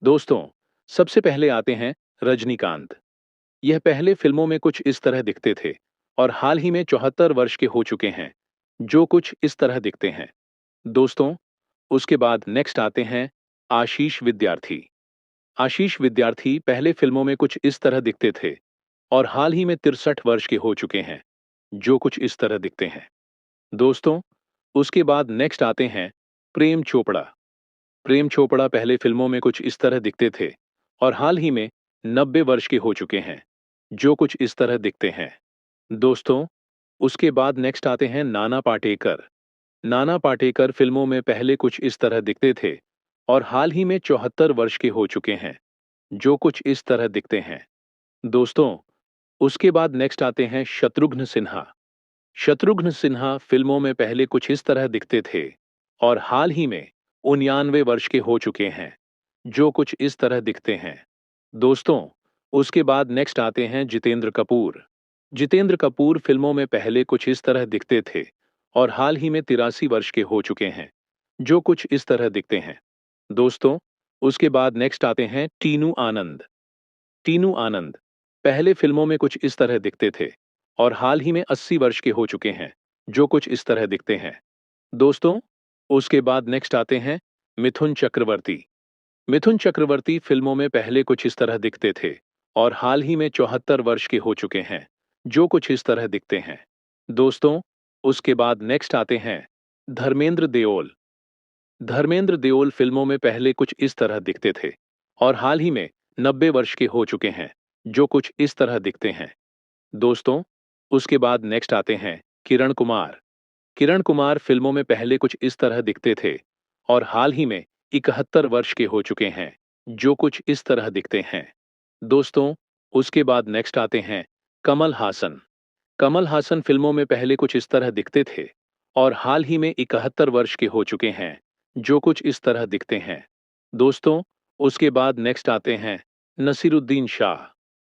दोस्तों, सबसे पहले आते हैं रजनीकांत। यह पहले फिल्मों में कुछ इस तरह दिखते थे और हाल ही में 74 वर्ष के हो चुके हैं, जो कुछ इस तरह दिखते हैं। दोस्तों, उसके बाद नेक्स्ट आते हैं आशीष विद्यार्थी। आशीष विद्यार्थी पहले फिल्मों में कुछ इस तरह दिखते थे और हाल ही में 63 वर्ष के हो चुके हैं, जो कुछ इस तरह दिखते हैं। दोस्तों, उसके बाद नेक्स्ट आते हैं प्रेम चोपड़ा। प्रेम चोपड़ा पहले फिल्मों में कुछ इस तरह दिखते थे और हाल ही में 90 वर्ष के हो चुके हैं, जो कुछ इस तरह दिखते हैं। दोस्तों, उसके बाद नेक्स्ट आते हैं नाना पाटेकर। नाना पाटेकर फिल्मों में पहले कुछ इस तरह दिखते थे और हाल ही में 74 वर्ष के हो चुके हैं, जो कुछ इस तरह दिखते हैं। दोस्तों, उसके बाद नेक्स्ट आते हैं शत्रुघ्न सिन्हा। शत्रुघ्न सिन्हा फिल्मों में पहले कुछ इस तरह दिखते थे और हाल ही में 99 वर्ष के हो चुके हैं, जो कुछ इस तरह दिखते हैं। दोस्तों, उसके बाद नेक्स्ट आते हैं जितेंद्र कपूर। जितेंद्र कपूर फिल्मों में पहले कुछ इस तरह दिखते थे और हाल ही में 83 वर्ष के हो चुके हैं, जो कुछ इस तरह दिखते हैं। दोस्तों, उसके बाद नेक्स्ट आते हैं टीनू आनंद। टीनू आनंद पहले फिल्मों में कुछ इस तरह दिखते थे और हाल ही में 80 वर्ष के हो चुके हैं, जो कुछ इस तरह दिखते हैं। दोस्तों, उसके बाद नेक्स्ट आते हैं मिथुन चक्रवर्ती। मिथुन चक्रवर्ती फिल्मों में पहले कुछ इस तरह दिखते थे और हाल ही में 74 वर्ष के हो चुके हैं, जो कुछ इस तरह दिखते हैं। दोस्तों, उसके बाद नेक्स्ट आते हैं धर्मेंद्र देओल। धर्मेंद्र देओल फिल्मों में पहले कुछ इस तरह दिखते थे और हाल ही में 90 वर्ष के हो चुके हैं, जो कुछ इस तरह दिखते हैं। दोस्तों, उसके बाद नेक्स्ट आते हैं किरण कुमार। किरण कुमार फिल्मों में पहले कुछ इस तरह दिखते थे और हाल ही में 71 वर्ष के हो चुके हैं, जो कुछ इस तरह दिखते हैं। दोस्तों, उसके बाद नेक्स्ट आते हैं कमल हासन। कमल हासन फिल्मों में पहले कुछ इस तरह दिखते थे और हाल ही में 71 वर्ष के हो चुके हैं, जो कुछ इस तरह दिखते हैं। दोस्तों, उसके बाद नेक्स्ट आते हैं नसीरुद्दीन शाह।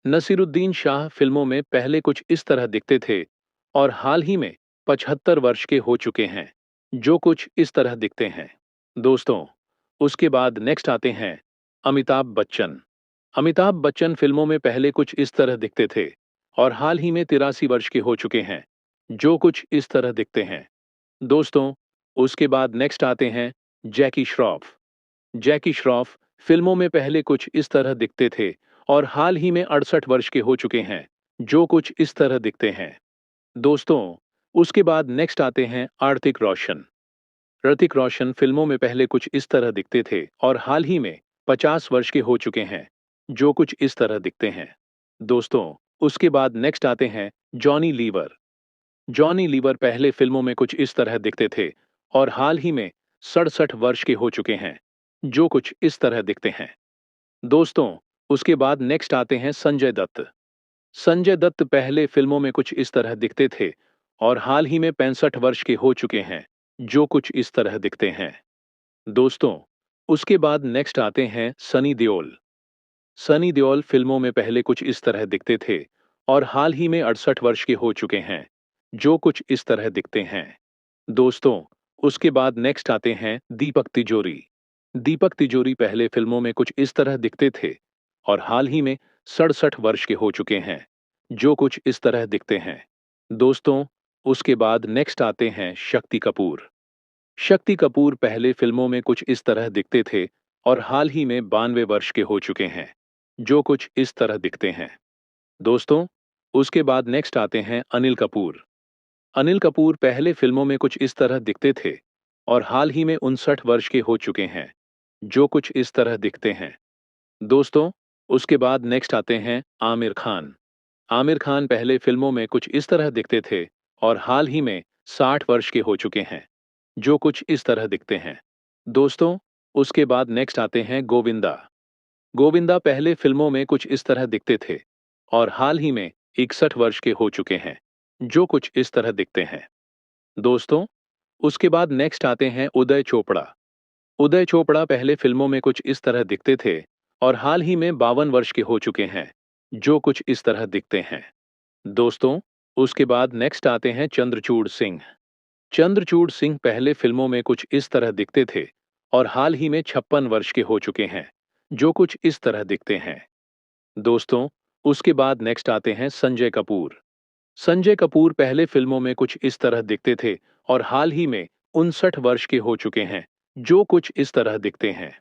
नसीरुद्दीन शाह फिल्मों में पहले कुछ इस तरह दिखते थे और हाल ही में 75 वर्ष के हो चुके हैं, जो कुछ इस तरह दिखते हैं। दोस्तों, उसके बाद नेक्स्ट आते हैं अमिताभ बच्चन। अमिताभ बच्चन फिल्मों में पहले कुछ इस तरह दिखते थे और हाल ही में 83 वर्ष के हो चुके हैं, जो कुछ इस तरह दिखते हैं। दोस्तों, उसके बाद नेक्स्ट आते हैं जैकी श्रॉफ। जैकी श्रॉफ फिल्मों में पहले कुछ इस तरह दिखते थे और हाल ही में 68 वर्ष के हो चुके हैं, जो कुछ इस तरह दिखते हैं। दोस्तों, उसके बाद नेक्स्ट आते हैं ऋतिक रोशन। ऋतिक रोशन फिल्मों में पहले कुछ इस तरह दिखते थे और हाल ही में 50 वर्ष के हो चुके हैं, जो कुछ इस तरह दिखते हैं। दोस्तों, उसके बाद नेक्स्ट आते हैं जॉनी लीवर। जॉनी लीवर पहले फिल्मों में कुछ इस तरह दिखते थे और हाल ही में 67 वर्ष के हो चुके हैं, जो कुछ इस तरह दिखते हैं। दोस्तों, उसके बाद नेक्स्ट आते हैं संजय दत्त। संजय दत्त पहले फिल्मों में कुछ इस तरह दिखते थे और हाल ही में 65 वर्ष के हो चुके हैं, जो कुछ इस तरह दिखते हैं। दोस्तों, उसके बाद नेक्स्ट आते हैं सनी देओल। सनी देओल फिल्मों में पहले कुछ इस तरह दिखते थे और हाल ही में 68 वर्ष के हो चुके हैं, जो कुछ इस तरह दिखते हैं। दोस्तों, उसके बाद नेक्स्ट आते हैं दीपक तिजोरी। दीपक तिजोरी पहले फिल्मों में कुछ इस तरह दिखते थे और हाल ही में 67 वर्ष के हो चुके हैं, जो कुछ इस तरह दिखते हैं। दोस्तों, उसके बाद नेक्स्ट आते हैं शक्ति कपूर। शक्ति कपूर पहले फिल्मों में कुछ इस तरह दिखते थे और हाल ही में 92 वर्ष के हो चुके हैं, जो कुछ इस तरह दिखते हैं। दोस्तों, उसके बाद नेक्स्ट आते हैं अनिल कपूर। अनिल कपूर पहले फिल्मों में कुछ इस तरह दिखते थे और हाल ही में 59 वर्ष के हो चुके हैं, जो कुछ इस तरह दिखते हैं। दोस्तों, उसके बाद नेक्स्ट आते हैं आमिर खान। आमिर खान पहले फिल्मों में कुछ इस तरह दिखते थे और हाल ही में 60 वर्ष के हो चुके हैं, जो कुछ इस तरह दिखते हैं। दोस्तों, उसके बाद नेक्स्ट आते हैं गोविंदा। गोविंदा पहले फिल्मों में कुछ इस तरह दिखते थे और हाल ही में 61 वर्ष के हो चुके हैं, जो कुछ इस तरह दिखते हैं। दोस्तों, उसके बाद नेक्स्ट आते हैं उदय चोपड़ा। उदय चोपड़ा पहले फिल्मों में कुछ इस तरह दिखते थे और हाल ही में 52 वर्ष के हो चुके हैं, जो कुछ इस तरह दिखते हैं। दोस्तों, उसके बाद नेक्स्ट आते हैं चंद्रचूड़ सिंह। चंद्रचूड़ सिंह पहले फिल्मों में कुछ इस तरह दिखते थे और हाल ही में 56 वर्ष के हो चुके हैं, जो कुछ इस तरह दिखते हैं। दोस्तों, उसके बाद नेक्स्ट आते हैं संजय कपूर। संजय कपूर पहले फिल्मों में कुछ इस तरह दिखते थे और हाल ही में 59 वर्ष के हो चुके हैं, जो कुछ इस तरह दिखते हैं।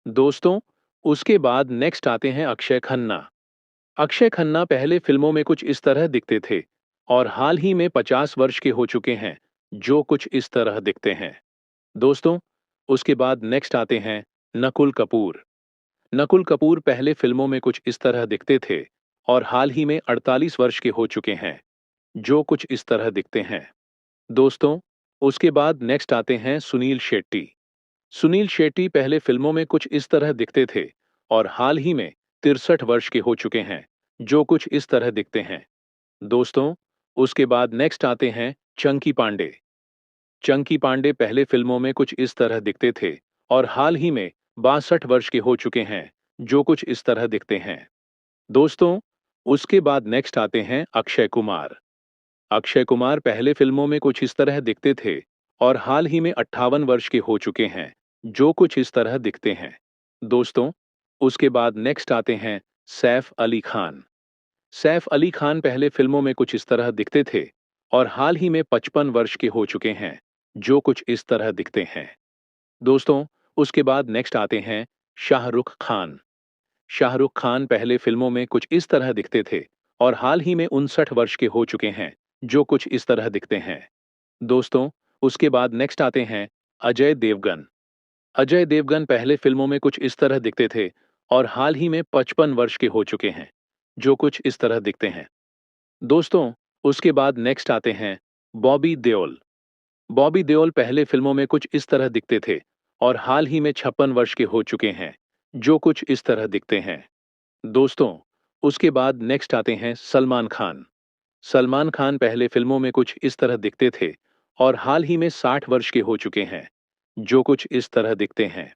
दोस्तों, उसके बाद नेक्स्ट आते हैं अक्षय खन्ना। अक्षय खन्ना पहले फिल्मों में कुछ इस तरह दिखते थे और हाल ही में 50 वर्ष के हो चुके हैं, जो कुछ इस तरह दिखते हैं। दोस्तों, उसके बाद नेक्स्ट आते हैं नकुल कपूर। नकुल कपूर पहले फिल्मों में कुछ इस तरह दिखते थे और हाल ही में 48 वर्ष के हो चुके हैं, जो कुछ इस तरह दिखते हैं। दोस्तों, उसके बाद नेक्स्ट आते हैं सुनील शेट्टी। सुनील शेट्टी पहले फिल्मों में कुछ इस तरह दिखते थे और हाल ही में 63 वर्ष के हो चुके हैं, जो कुछ इस तरह दिखते हैं। दोस्तों, उसके बाद नेक्स्ट आते हैं चंकी पांडे। चंकी पांडे पहले फिल्मों में कुछ इस तरह दिखते थे और हाल ही में 62 वर्ष के हो चुके हैं, जो कुछ इस तरह दिखते हैं। दोस्तों, उसके बाद नेक्स्ट आते हैं अक्षय कुमार। अक्षय कुमार पहले फिल्मों में कुछ इस तरह दिखते थे और हाल ही में 58 वर्ष के हो चुके हैं, जो कुछ इस तरह दिखते हैं। दोस्तों, उसके बाद नेक्स्ट आते हैं सैफ अली खान। सैफ अली खान पहले फिल्मों में कुछ इस तरह दिखते थे और हाल ही में 55 वर्ष के हो चुके हैं, जो कुछ इस तरह दिखते हैं। दोस्तों, उसके बाद नेक्स्ट आते हैं शाहरुख खान। शाहरुख खान पहले फिल्मों में कुछ इस तरह दिखते थे और हाल ही में 59 वर्ष के हो चुके हैं, जो कुछ इस तरह दिखते हैं। दोस्तों, उसके बाद नेक्स्ट आते हैं अजय देवगन। अजय देवगन पहले फिल्मों में कुछ इस तरह दिखते थे और हाल ही में 55 वर्ष के हो चुके हैं, जो कुछ इस तरह दिखते हैं। दोस्तों, उसके बाद नेक्स्ट आते हैं बॉबी देओल। बॉबी देओल पहले फिल्मों में कुछ इस तरह दिखते थे और हाल ही में 56 वर्ष के हो चुके हैं, जो कुछ इस तरह दिखते हैं। दोस्तों, उसके बाद नेक्स्ट आते हैं सलमान खान। सलमान खान पहले फिल्मों में कुछ इस तरह दिखते थे और हाल ही में 60 वर्ष के हो चुके हैं, जो कुछ इस तरह दिखते हैं।